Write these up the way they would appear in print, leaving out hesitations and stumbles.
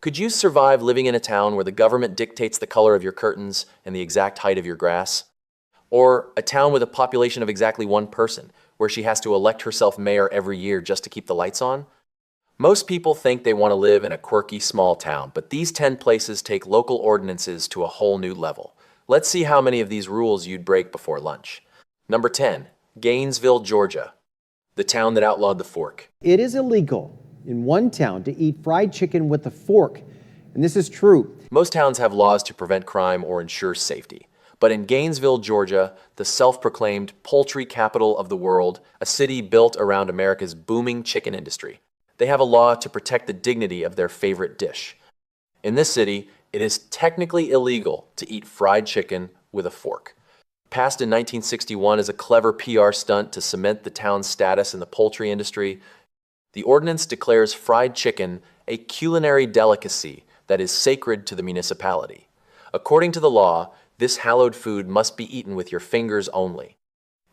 Could you survive living in a town where the government dictates the color of your curtains and the exact height of your grass? Or a town with a population of exactly one person, where she has to elect herself mayor every year just to keep the lights on? Most people think they want to live in a quirky small town, but these 10 places take local ordinances to a whole new level. Let's see how many of these rules you'd break before lunch. Number 10, Gainesville, Georgia, the town that outlawed the fork. It is illegal in one town to eat fried chicken with a fork, and this is true. Most towns have laws to prevent crime or ensure safety. But in Gainesville, Georgia, the self-proclaimed poultry capital of the world, a city built around America's booming chicken industry, they have a law to protect the dignity of their favorite dish. In this city, it is technically illegal to eat fried chicken with a fork. Passed in 1961 as a clever PR stunt to cement the town's status in the poultry industry, the ordinance declares fried chicken a culinary delicacy that is sacred to the municipality. According to the law, this hallowed food must be eaten with your fingers only.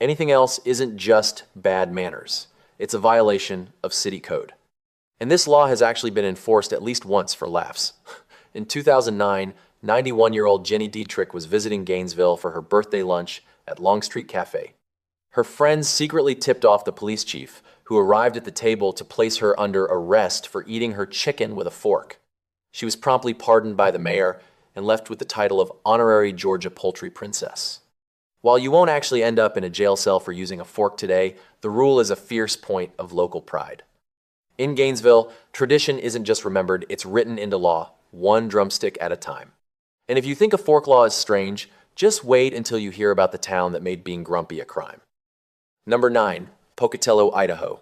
Anything else isn't just bad manners. It's a violation of city code. And this law has actually been enforced at least once for laughs. In 2009, 91-year-old Jenny Dietrich was visiting Gainesville for her birthday lunch at Longstreet Cafe. Her friends secretly tipped off the police chief, who arrived at the table to place her under arrest for eating her chicken with a fork. She was promptly pardoned by the mayor and left with the title of Honorary Georgia Poultry Princess. While you won't actually end up in a jail cell for using a fork today, the rule is a fierce point of local pride. In Gainesville, tradition isn't just remembered, it's written into law, one drumstick at a time. And if you think a fork law is strange, just wait until you hear about the town that made being grumpy a crime. Number 9, Pocatello, Idaho,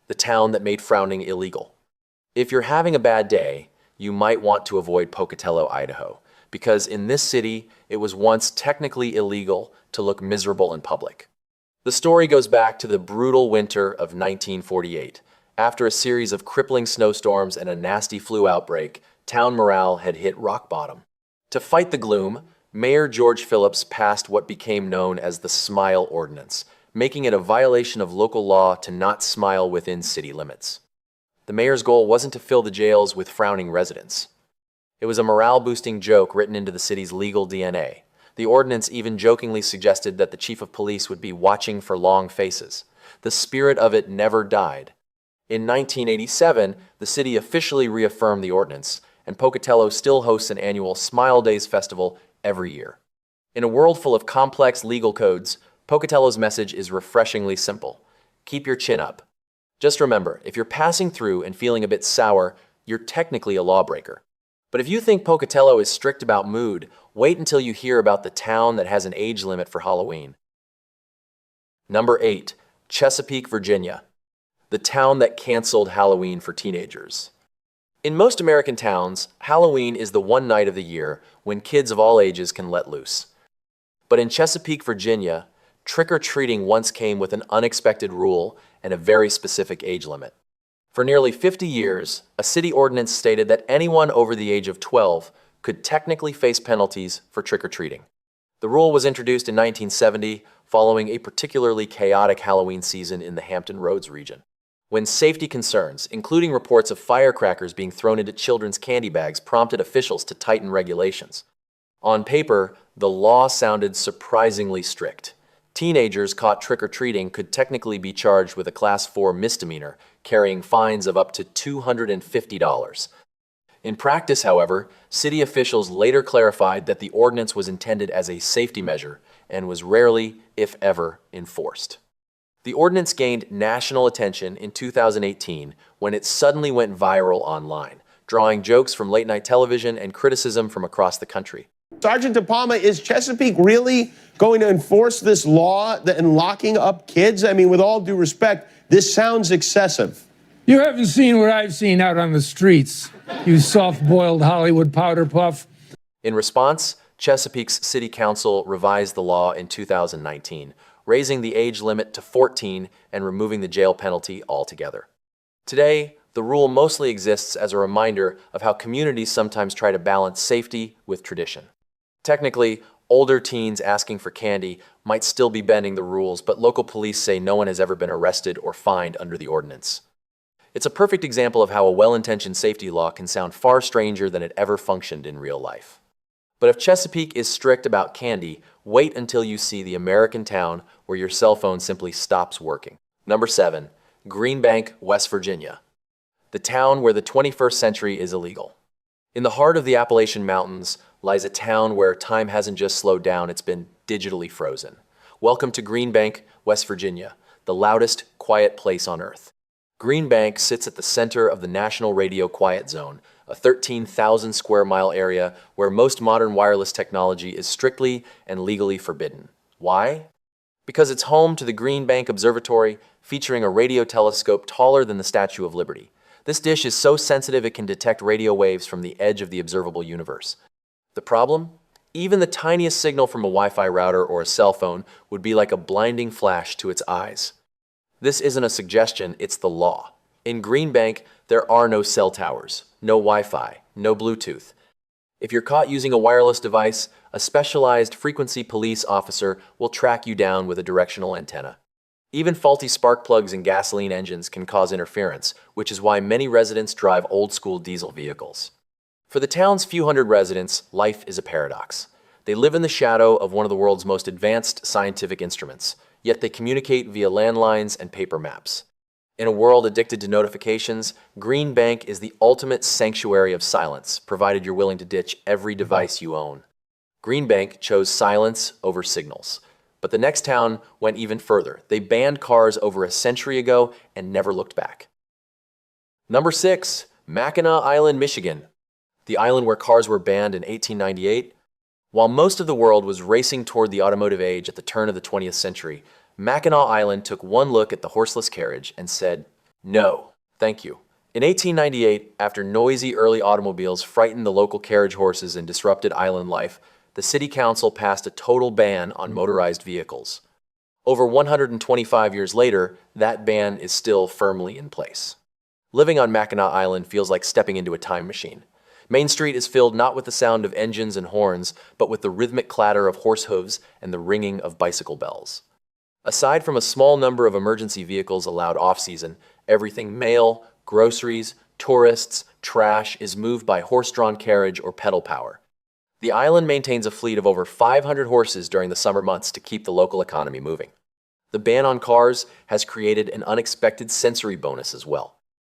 the town that made frowning illegal. If you're having a bad day, you might want to avoid Pocatello, Idaho, because in this city, it was once technically illegal to look miserable in public. The story goes back to the brutal winter of 1948. After a series of crippling snowstorms and a nasty flu outbreak, town morale had hit rock bottom. To fight the gloom, Mayor George Phillips passed what became known as the Smile Ordinance, making it a violation of local law to not smile within city limits. The mayor's goal wasn't to fill the jails with frowning residents. It was a morale-boosting joke written into the city's legal DNA. The ordinance even jokingly suggested that the chief of police would be watching for long faces. The spirit of it never died. In 1987, the city officially reaffirmed the ordinance, and Pocatello still hosts an annual Smile Days festival every year. In a world full of complex legal codes, Pocatello's message is refreshingly simple. Keep your chin up. Just remember, if you're passing through and feeling a bit sour, you're technically a lawbreaker. But if you think Pocatello is strict about mood, wait until you hear about the town that has an age limit for Halloween. Number 8, Chesapeake, Virginia, the town that canceled Halloween for teenagers. In most American towns, Halloween is the one night of the year when kids of all ages can let loose. But in Chesapeake, Virginia, trick-or-treating once came with an unexpected rule and a very specific age limit. For nearly 50 years, a city ordinance stated that anyone over the age of 12 could technically face penalties for trick-or-treating. The rule was introduced in 1970 following a particularly chaotic Halloween season in the Hampton Roads region, when safety concerns, including reports of firecrackers being thrown into children's candy bags, prompted officials to tighten regulations. On paper, the law sounded surprisingly strict. Teenagers caught trick-or-treating could technically be charged with a Class 4 misdemeanor, carrying fines of up to $250. In practice, however, city officials later clarified that the ordinance was intended as a safety measure and was rarely, if ever, enforced. The ordinance gained national attention in 2018 when it suddenly went viral online, drawing jokes from late-night television and criticism from across the country. Sergeant De Palma, is Chesapeake really going to enforce this law and locking up kids? I mean, with all due respect, this sounds excessive. You haven't seen what I've seen out on the streets, you soft-boiled Hollywood powder puff. In response, Chesapeake's City Council revised the law in 2019, raising the age limit to 14 and removing the jail penalty altogether. Today, the rule mostly exists as a reminder of how communities sometimes try to balance safety with tradition. Technically, older teens asking for candy might still be bending the rules, but local police say no one has ever been arrested or fined under the ordinance. It's a perfect example of how a well-intentioned safety law can sound far stranger than it ever functioned in real life. But if Chesapeake is strict about candy, wait until you see the American town where your cell phone simply stops working. Number 7. Greenbank, West Virginia. The town where the 21st century is illegal. In the heart of the Appalachian Mountains lies a town where time hasn't just slowed down, it's been digitally frozen. Welcome to Greenbank, West Virginia, the loudest, quiet place on Earth. Greenbank sits at the center of the National Radio Quiet Zone, a 13,000 square mile area where most modern wireless technology is strictly and legally forbidden. Why? Because it's home to the Greenbank Observatory, featuring a radio telescope taller than the Statue of Liberty. This dish is so sensitive it can detect radio waves from the edge of the observable universe. The problem? Even the tiniest signal from a Wi-Fi router or a cell phone would be like a blinding flash to its eyes. This isn't a suggestion, it's the law. In Greenbank, there are no cell towers, no Wi-Fi, no Bluetooth. If you're caught using a wireless device, a specialized frequency police officer will track you down with a directional antenna. Even faulty spark plugs in gasoline engines can cause interference, which is why many residents drive old-school diesel vehicles. For the town's few hundred residents, life is a paradox. They live in the shadow of one of the world's most advanced scientific instruments, yet they communicate via landlines and paper maps. In a world addicted to notifications, Greenbank is the ultimate sanctuary of silence, provided you're willing to ditch every device you own. Greenbank chose silence over signals. But the next town went even further. They banned cars over a century ago and never looked back. Number 6, Mackinac Island, Michigan. The island where cars were banned in 1898. While most of the world was racing toward the automotive age at the turn of the 20th century, Mackinac Island took one look at the horseless carriage and said, "No, thank you." In 1898, after noisy early automobiles frightened the local carriage horses and disrupted island life, the city council passed a total ban on motorized vehicles. Over 125 years later, that ban is still firmly in place. Living on Mackinac Island feels like stepping into a time machine. Main Street is filled not with the sound of engines and horns, but with the rhythmic clatter of horse hooves and the ringing of bicycle bells. Aside from a small number of emergency vehicles allowed off-season, everything mail, groceries, tourists, trash is moved by horse-drawn carriage or pedal power. The island maintains a fleet of over 500 horses during the summer months to keep the local economy moving. The ban on cars has created an unexpected sensory bonus as well.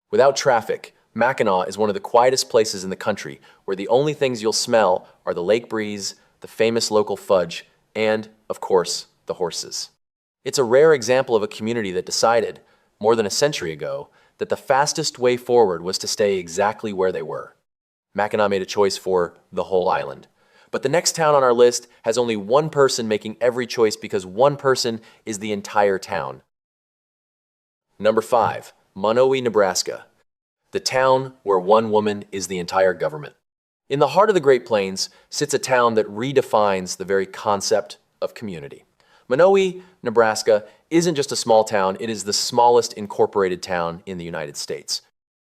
Without traffic, Mackinac is one of the quietest places in the country where the only things you'll smell are the lake breeze, the famous local fudge, and, of course, the horses. It's a rare example of a community that decided, more than a century ago, that the fastest way forward was to stay exactly where they were. Mackinac made a choice for the whole island. But the next town on our list has only one person making every choice because one person is the entire town. Number 5, Monowi, Nebraska. The town where one woman is the entire government. In the heart of the Great Plains sits a town that redefines the very concept of community. Monowi, Nebraska isn't just a small town, it is the smallest incorporated town in the United States.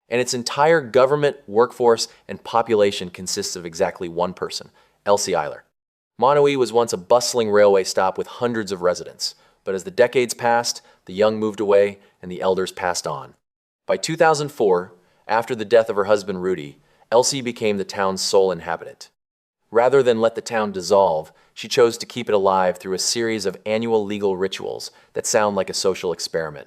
And its entire government, workforce, and population consists of exactly one person, Elsie Eiler. Monowi was once a bustling railway stop with hundreds of residents, but as the decades passed, the young moved away and the elders passed on. By 2004, after the death of her husband Rudy, Elsie became the town's sole inhabitant. Rather than let the town dissolve, she chose to keep it alive through a series of annual legal rituals that sound like a social experiment.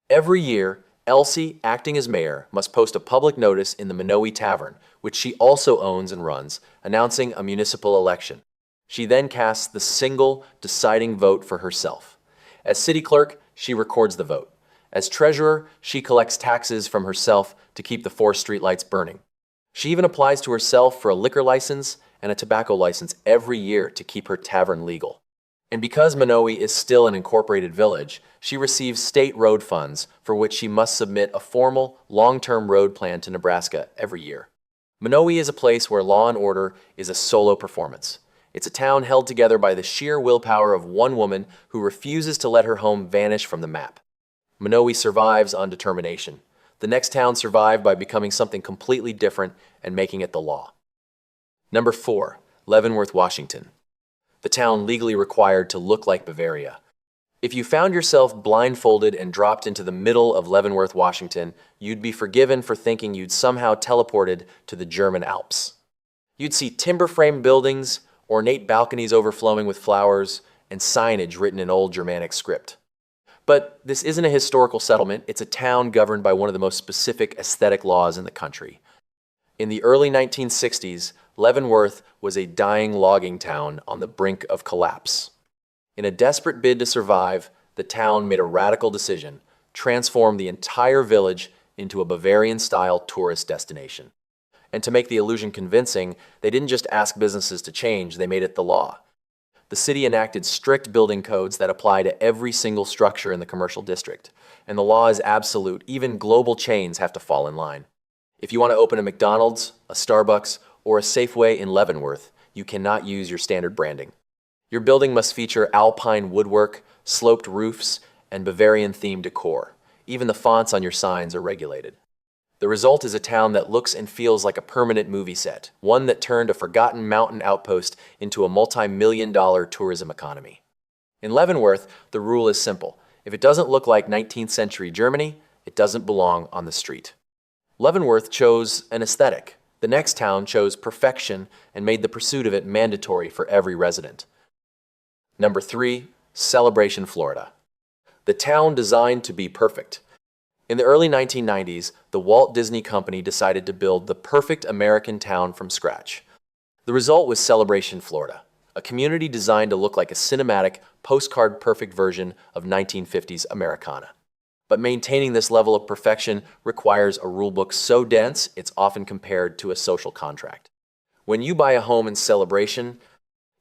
Every year, Elsie, acting as mayor, must post a public notice in the Monowi Tavern, which she also owns and runs, announcing a municipal election. She then casts the single deciding vote for herself. As city clerk, she records the vote. As treasurer, she collects taxes from herself to keep the 4 streetlights burning. She even applies to herself for a liquor license and a tobacco license every year to keep her tavern legal. And because Monowi is still an incorporated village, she receives state road funds for which she must submit a formal, long-term road plan to Nebraska every year. Monowi is a place where law and order is a solo performance. It's a town held together by the sheer willpower of one woman who refuses to let her home vanish from the map. Monowi survives on determination. The next town survived by becoming something completely different and making it the law. Number 4, Leavenworth, Washington. The town legally required to look like Bavaria. If you found yourself blindfolded and dropped into the middle of Leavenworth, Washington, you'd be forgiven for thinking you'd somehow teleported to the German Alps. You'd see timber-framed buildings, ornate balconies overflowing with flowers, and signage written in old Germanic script. But this isn't a historical settlement, it's a town governed by one of the most specific aesthetic laws in the country. In the early 1960s, Leavenworth was a dying logging town on the brink of collapse. In a desperate bid to survive, the town made a radical decision: transform the entire village into a Bavarian-style tourist destination. And to make the illusion convincing, they didn't just ask businesses to change, they made it the law. The city enacted strict building codes that apply to every single structure in the commercial district. And the law is absolute. Even global chains have to fall in line. If you want to open a McDonald's, a Starbucks, or a Safeway in Leavenworth, you cannot use your standard branding. Your building must feature alpine woodwork, sloped roofs, and Bavarian-themed decor. Even the fonts on your signs are regulated. The result is a town that looks and feels like a permanent movie set, one that turned a forgotten mountain outpost into a multi-million-dollar tourism economy. In Leavenworth, the rule is simple: if it doesn't look like 19th century Germany, it doesn't belong on the street. Leavenworth chose an aesthetic. The next town chose perfection and made the pursuit of it mandatory for every resident. Number 3, Celebration, Florida. The town designed to be perfect. In the early 1990s, the Walt Disney Company decided to build the perfect American town from scratch. The result was Celebration, Florida, a community designed to look like a cinematic, postcard-perfect version of 1950s Americana. But maintaining this level of perfection requires a rulebook so dense it's often compared to a social contract. When you buy a home in Celebration,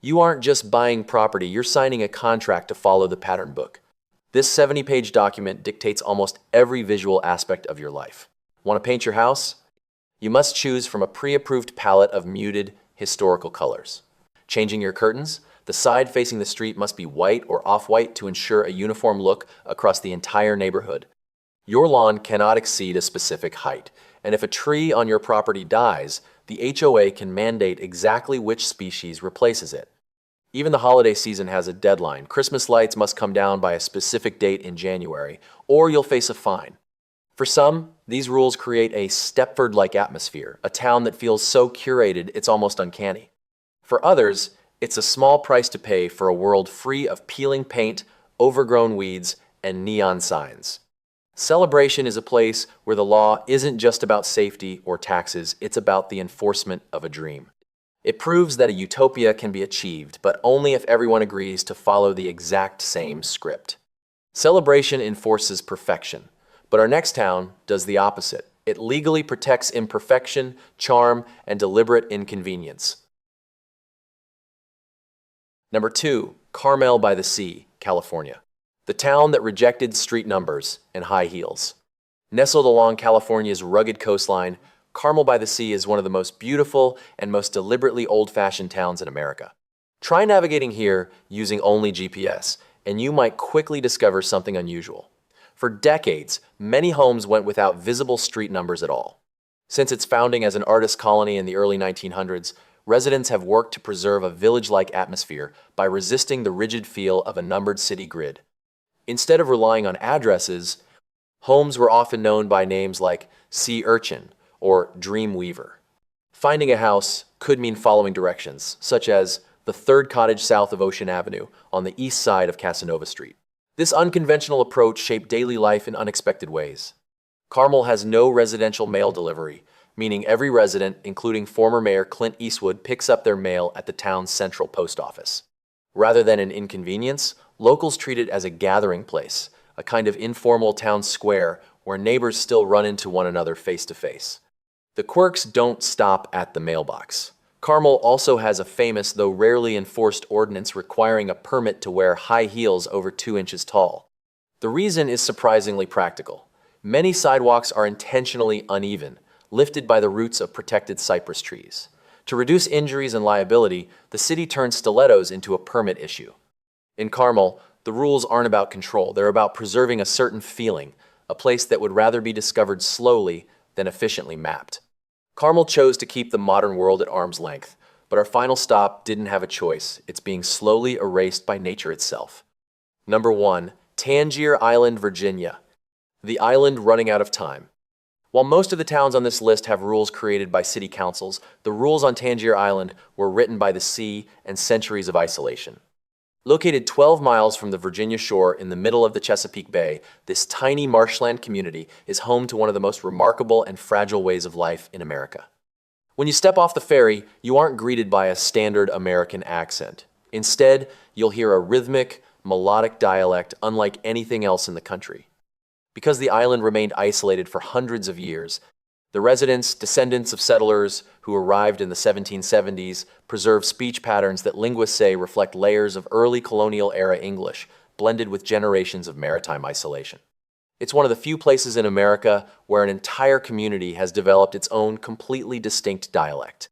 you aren't just buying property, you're signing a contract to follow the pattern book. This 70-page document dictates almost every visual aspect of your life. Want to paint your house? You must choose from a pre-approved palette of muted, historical colors. Changing your curtains? The side facing the street must be white or off-white to ensure a uniform look across the entire neighborhood. Your lawn cannot exceed a specific height, and if a tree on your property dies, the HOA can mandate exactly which species replaces it. Even the holiday season has a deadline. Christmas lights must come down by a specific date in January, or you'll face a fine. For some, these rules create a Stepford-like atmosphere, a town that feels so curated it's almost uncanny. For others, it's a small price to pay for a world free of peeling paint, overgrown weeds, and neon signs. Celebration is a place where the law isn't just about safety or taxes, it's about the enforcement of a dream. It proves that a utopia can be achieved, but only if everyone agrees to follow the exact same script. Celebration enforces perfection, but our next town does the opposite. It legally protects imperfection, charm, and deliberate inconvenience. Number 2, Carmel-by-the-Sea, California. The town that rejected street numbers and high heels. Nestled along California's rugged coastline, Carmel-by-the-Sea is one of the most beautiful and most deliberately old-fashioned towns in America. Try navigating here using only GPS, and you might quickly discover something unusual. For decades, many homes went without visible street numbers at all. Since its founding as an artist colony in the early 1900s, residents have worked to preserve a village-like atmosphere by resisting the rigid feel of a numbered city grid. Instead of relying on addresses, homes were often known by names like Sea Urchin or Dream Weaver. Finding a house could mean following directions, such as the third cottage south of Ocean Avenue on the east side of Casanova Street. This unconventional approach shaped daily life in unexpected ways. Carmel has no residential mail delivery, meaning every resident, including former Mayor Clint Eastwood, picks up their mail at the town's central post office. Rather than an inconvenience, locals treat it as a gathering place, a kind of informal town square where neighbors still run into one another face to face. The quirks don't stop at the mailbox. Carmel also has a famous, though rarely enforced, ordinance requiring a permit to wear high heels over 2 inches tall. The reason is surprisingly practical. Many sidewalks are intentionally uneven, lifted by the roots of protected cypress trees. To reduce injuries and liability, the city turned stilettos into a permit issue. In Carmel, the rules aren't about control, they're about preserving a certain feeling, a place that would rather be discovered slowly than efficiently mapped. Carmel chose to keep the modern world at arm's length, but our final stop didn't have a choice. It's being slowly erased by nature itself. Number 1. Tangier Island, Virginia. The island running out of time. While most of the towns on this list have rules created by city councils, the rules on Tangier Island were written by the sea and centuries of isolation. Located 12 miles from the Virginia shore in the middle of the Chesapeake Bay, this tiny marshland community is home to one of the most remarkable and fragile ways of life in America. When you step off the ferry, you aren't greeted by a standard American accent. Instead, you'll hear a rhythmic, melodic dialect unlike anything else in the country. Because the island remained isolated for hundreds of years, the residents, descendants of settlers who arrived in the 1770s, preserve speech patterns that linguists say reflect layers of early colonial-era English, blended with generations of maritime isolation. It's one of the few places in America where an entire community has developed its own completely distinct dialect.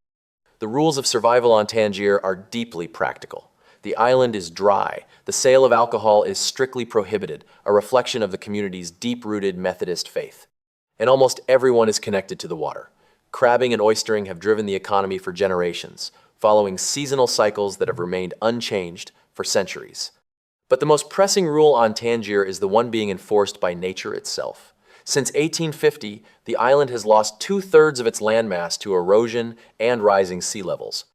The rules of survival on Tangier are deeply practical. The island is dry. The sale of alcohol is strictly prohibited, a reflection of the community's deep-rooted Methodist faith. And almost everyone is connected to the water. Crabbing and oystering have driven the economy for generations, following seasonal cycles that have remained unchanged for centuries. But the most pressing rule on Tangier is the one being enforced by nature itself. Since 1850, the island has lost 2/3 of its landmass to erosion and rising sea levels.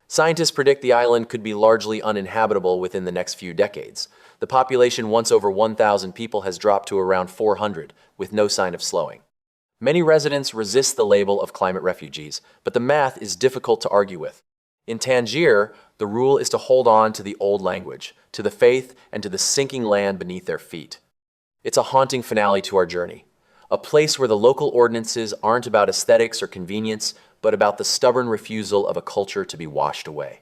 Scientists predict the island could be largely uninhabitable within the next few decades. The population, once over 1,000 people, has dropped to around 400, with no sign of slowing. Many residents resist the label of climate refugees, but the math is difficult to argue with. In Tangier, the rule is to hold on to the old language, to the faith, and to the sinking land beneath their feet. It's a haunting finale to our journey, a place where the local ordinances aren't about aesthetics or convenience, but about the stubborn refusal of a culture to be washed away.